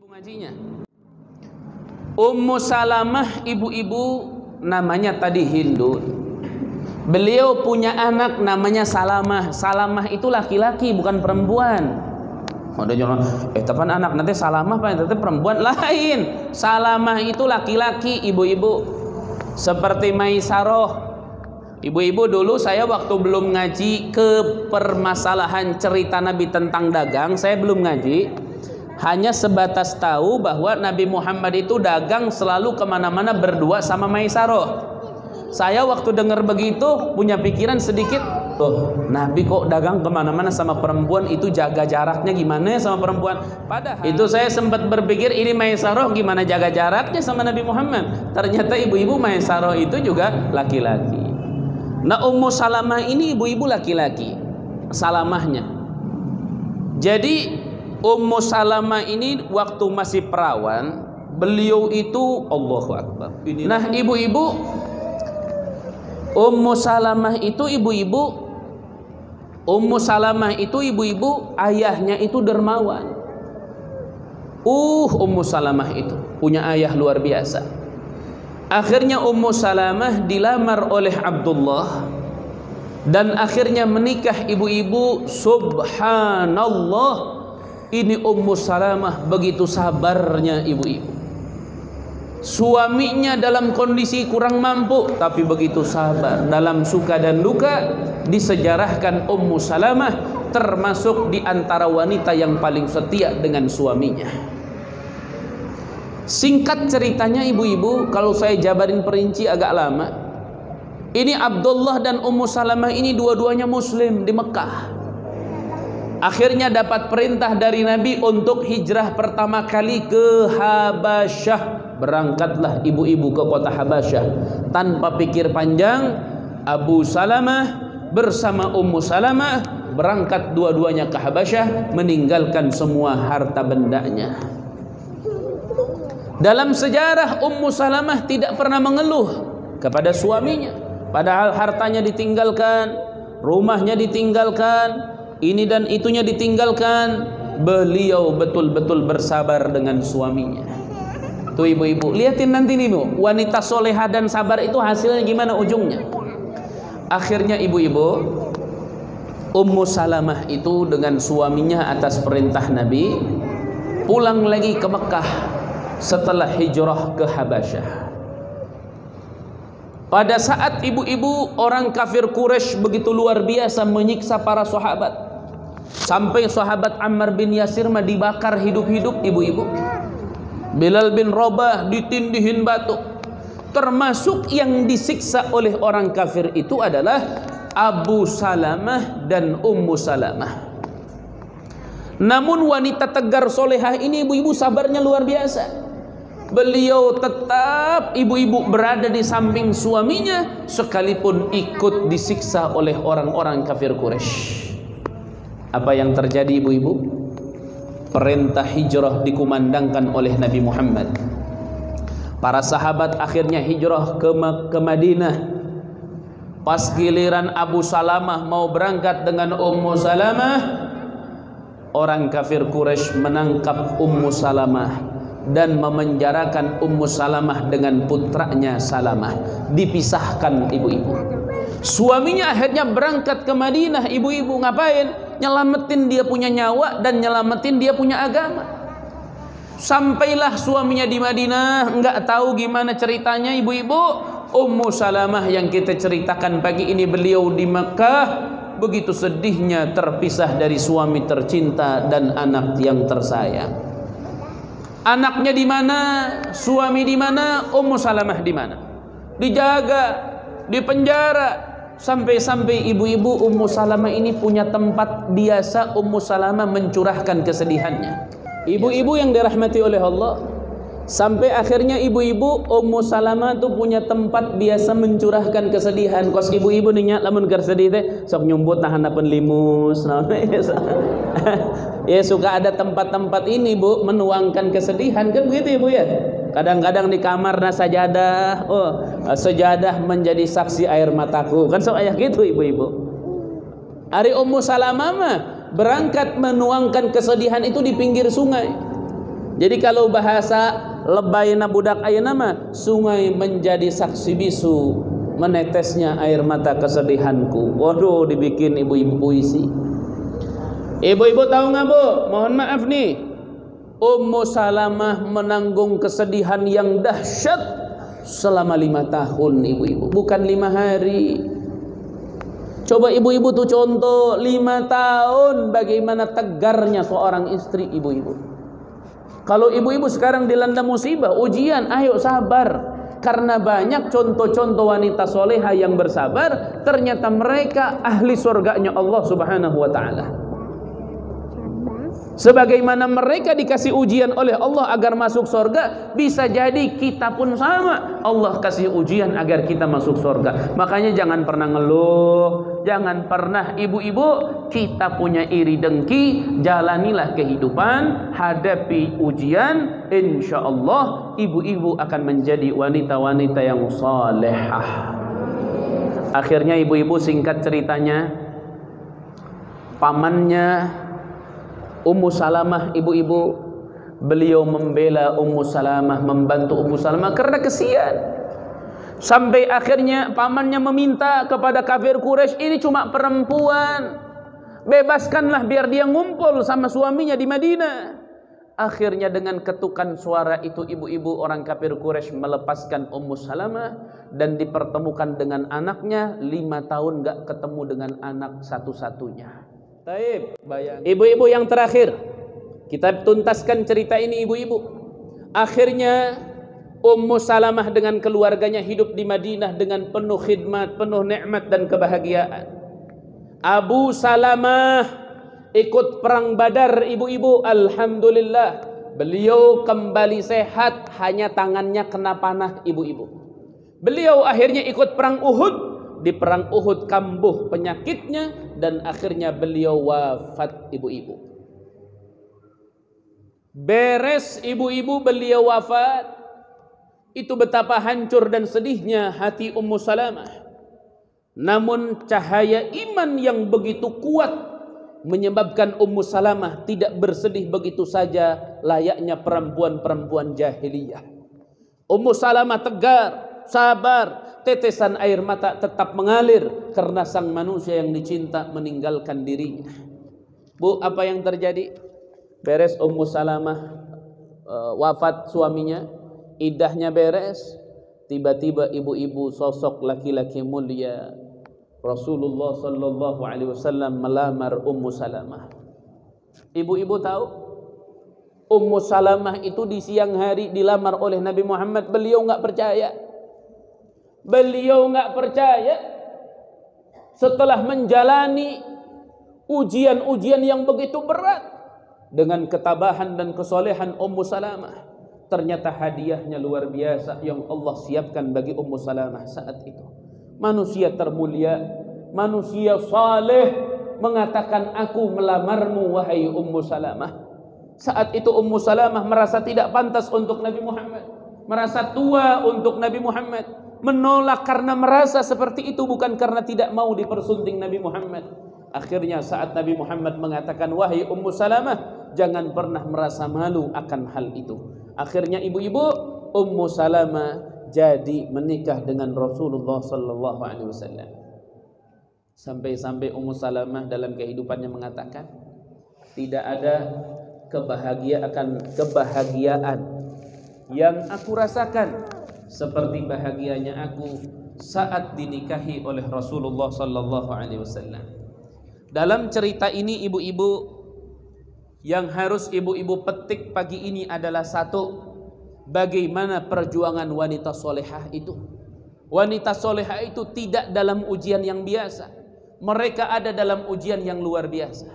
Ngajinya Ummu Salamah, ibu-ibu namanya tadi Hindun. Beliau punya anak namanya Salamah. Salamah itu laki-laki bukan perempuan. Ada orang tapan anak nanti Salamah apa nanti perempuan lain. Salamah itu laki-laki, ibu-ibu. Seperti Maisaroh. Ibu-ibu, dulu saya waktu belum ngaji ke permasalahan cerita Nabi tentang dagang, saya belum ngaji. Hanya sebatas tahu bahwa Nabi Muhammad itu dagang selalu kemana-mana berdua sama Maisaroh. Saya waktu dengar begitu punya pikiran sedikit, Nabi kok dagang kemana-mana sama perempuan, itu jaga jaraknya gimana sama perempuan? Padahal itu saya sempat berpikir, ini Maisaroh gimana jaga jaraknya sama Nabi Muhammad? Ternyata ibu-ibu Maisaroh itu juga laki-laki. Nah, Ummu Salamah ini ibu-ibu laki-laki, Salamahnya. Jadi Ummu Salamah ini waktu masih perawan, beliau itu Allahu Akbar. Nah, ibu-ibu, Ummu Salamah itu ibu-ibu ayahnya itu dermawan. Ummu Salamah itu punya ayah luar biasa. Akhirnya Ummu Salamah dilamar oleh Abdullah dan akhirnya menikah ibu-ibu. Subhanallah, ini Ummu Salamah begitu sabarnya ibu-ibu. Suaminya dalam kondisi kurang mampu, tapi begitu sabar. Dalam suka dan duka disejarahkan Ummu Salamah termasuk di antara wanita yang paling setia dengan suaminya. Singkat ceritanya ibu-ibu, kalau saya jabarin perinci agak lama. Ini Abdullah dan Ummu Salamah ini dua-duanya muslim di Mekah. Akhirnya dapat perintah dari Nabi untuk hijrah pertama kali ke Habasyah. Berangkatlah ibu-ibu ke kota Habasyah. Tanpa pikir panjang, Abu Salamah bersama Ummu Salamah berangkat dua-duanya ke Habasyah, meninggalkan semua harta bendanya. Dalam sejarah Ummu Salamah tidak pernah mengeluh kepada suaminya, padahal hartanya ditinggalkan, rumahnya ditinggalkan, ini dan itunya ditinggalkan. Beliau betul-betul bersabar dengan suaminya. Tuh ibu-ibu, lihatin nanti nih bu, wanita solehah dan sabar itu hasilnya gimana ujungnya. Akhirnya ibu-ibu, Ummu Salamah itu dengan suaminya atas perintah Nabi pulang lagi ke Mekah setelah hijrah ke Habasyah. Pada saat ibu-ibu, orang kafir Quraisy begitu luar biasa menyiksa para sahabat, sampai sahabat Ammar bin Yasir mah dibakar hidup-hidup ibu-ibu. Bilal bin Rabah ditindihin batu. Termasuk yang disiksa oleh orang kafir itu adalah Abu Salamah dan Ummu Salamah. Namun wanita tegar solehah ini ibu-ibu sabarnya luar biasa. Beliau tetap ibu-ibu berada di samping suaminya sekalipun ikut disiksa oleh orang-orang kafir Quraisy. Apa yang terjadi ibu-ibu? Perintah hijrah dikumandangkan oleh Nabi Muhammad. Para sahabat akhirnya hijrah ke Madinah. Pas giliran Abu Salamah mau berangkat dengan Ummu Salamah, orang kafir Quraisy menangkap Ummu Salamah dan memenjarakan Ummu Salamah dengan putranya Salamah. Dipisahkan ibu-ibu. Suaminya akhirnya berangkat ke Madinah. Ibu-ibu ngapain? Nyelamatin dia punya nyawa dan nyelamatin dia punya agama. Sampailah suaminya di Madinah, enggak tahu gimana ceritanya ibu-ibu. Ummu Salamah yang kita ceritakan pagi ini, beliau di Mekah begitu sedihnya terpisah dari suami tercinta dan anak yang tersayang. Anaknya di mana? Suami di mana? Ummu Salamah di mana? Dijaga, dipenjara. Sampai-sampai ibu-ibu Ummu Salamah ini punya tempat biasa Ummu Salamah mencurahkan kesedihannya. Ibu-ibu yang dirahmati oleh Allah, sampai akhirnya ibu-ibu Ummu Salamah tuh punya tempat biasa mencurahkan kesedihan. Kos ibu-ibu nih lamun keur sedih teh sok nyumbut nahandapeun limus. Ya suka ada tempat-tempat ini bu menuangkan kesedihan kan begitu ibu ya. Kadang-kadang di kamar sajadah, sejadah menjadi saksi air mataku. Kan sok ayah gitu ibu-ibu. Ari Ummu Salamah mah berangkat menuangkan kesedihan itu di pinggir sungai. Jadi kalau bahasa lebayna budak ayeuna mah, sungai menjadi saksi bisu menetesnya air mata kesedihanku. Waduh, dibikin ibu-ibu puisi. Ibu-ibu tahu nggak bu? Mohon maaf nih, Ummu Salamah menanggung kesedihan yang dahsyat selama 5 tahun ibu-ibu, bukan 5 hari. Coba ibu-ibu tuh contoh 5 tahun bagaimana tegarnya seorang istri ibu-ibu. Kalau ibu-ibu sekarang dilanda musibah, ujian, ayo sabar. Karena banyak contoh-contoh wanita soleha yang bersabar, ternyata mereka ahli surganya Allah Subhanahu wa ta'ala. Sebagaimana mereka dikasih ujian oleh Allah agar masuk surga, bisa jadi kita pun sama. Allah kasih ujian agar kita masuk surga. Makanya jangan pernah ngeluh, jangan pernah ibu-ibu kita punya iri dengki. Jalanilah kehidupan, hadapi ujian, insya Allah ibu-ibu akan menjadi wanita-wanita yang salehah. Akhirnya ibu-ibu, singkat ceritanya, pamannya Ummu Salamah ibu-ibu, beliau membela Ummu Salamah, membantu Ummu Salamah karena kesian. Sampai akhirnya pamannya meminta kepada kafir Quraisy, ini cuma perempuan, bebaskanlah biar dia ngumpul sama suaminya di Madinah. Akhirnya dengan ketukan suara itu ibu-ibu orang kafir Quraisy melepaskan Ummu Salamah dan dipertemukan dengan anaknya. 5 tahun gak ketemu dengan anak satu-satunya. Taib, ibu-ibu yang terakhir, kita tuntaskan cerita ini ibu-ibu. Akhirnya Ummu Salamah dengan keluarganya hidup di Madinah dengan penuh khidmat, penuh nikmat dan kebahagiaan. Abu Salamah ikut perang Badar ibu-ibu, alhamdulillah beliau kembali sehat, hanya tangannya kena panah ibu-ibu. Beliau akhirnya ikut perang Uhud. Di perang Uhud kambuh penyakitnya dan akhirnya beliau wafat ibu-ibu. Beres ibu-ibu beliau wafat, itu betapa hancur dan sedihnya hati Ummu Salamah. Namun cahaya iman yang begitu kuat menyebabkan Ummu Salamah tidak bersedih begitu saja layaknya perempuan-perempuan jahiliyah. Ummu Salamah tegar, sabar, tetesan air mata tetap mengalir karena sang manusia yang dicinta meninggalkan dirinya. Bu, apa yang terjadi? Beres Ummu Salamah wafat suaminya, iddahnya beres, tiba-tiba ibu-ibu sosok laki-laki mulia Rasulullah sallallahu alaihi wasallam melamar Ummu Salamah. Ibu-ibu tahu Ummu Salamah itu di siang hari dilamar oleh Nabi Muhammad, beliau enggak percaya. Beliau nggak percaya setelah menjalani ujian-ujian yang begitu berat. Dengan ketabahan dan kesolehan Ummu Salamah, ternyata hadiahnya luar biasa yang Allah siapkan bagi Ummu Salamah saat itu. Manusia termulia, manusia saleh mengatakan, aku melamarmu wahai Ummu Salamah. Saat itu Ummu Salamah merasa tidak pantas untuk Nabi Muhammad, merasa tua untuk Nabi Muhammad, menolak karena merasa seperti itu, bukan karena tidak mau dipersunting Nabi Muhammad. Akhirnya saat Nabi Muhammad mengatakan, wahai Ummu Salamah, jangan pernah merasa malu akan hal itu. Akhirnya ibu-ibu, Ummu Salamah jadi menikah dengan Rasulullah sallallahu alaihi wasallam. Sampai-sampai Ummu Salamah dalam kehidupannya mengatakan, tidak ada kebahagiaan yang aku rasakan seperti bahagianya aku saat dinikahi oleh Rasulullah sallallahu alaihi wasallam. Dalam cerita ini ibu-ibu, yang harus ibu-ibu petik pagi ini adalah satu, bagaimana perjuangan wanita solehah itu. Wanita solehah itu tidak dalam ujian yang biasa, mereka ada dalam ujian yang luar biasa.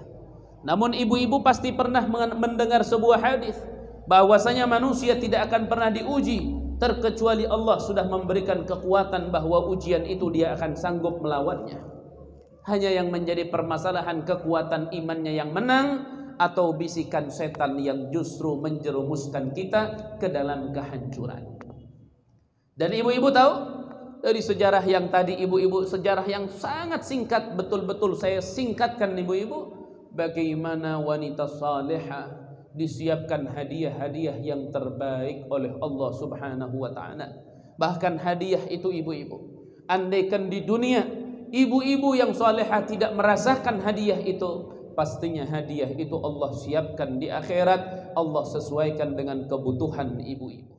Namun ibu-ibu pasti pernah mendengar sebuah hadis bahwasanya manusia tidak akan pernah diuji terkecuali Allah sudah memberikan kekuatan bahwa ujian itu dia akan sanggup melawannya. Hanya yang menjadi permasalahan kekuatan imannya yang menang atau bisikan setan yang justru menjerumuskan kita ke dalam kehancuran. Dan ibu-ibu tahu dari sejarah yang tadi ibu-ibu, sejarah yang sangat singkat, betul-betul saya singkatkan ibu-ibu, bagaimana wanita salehah disiapkan hadiah-hadiah yang terbaik oleh Allah Subhanahu wa taala. Bahkan hadiah itu ibu-ibu, andaikan di dunia ibu-ibu yang salehah tidak merasakan hadiah itu, pastinya hadiah itu Allah siapkan di akhirat. Allah sesuaikan dengan kebutuhan ibu-ibu.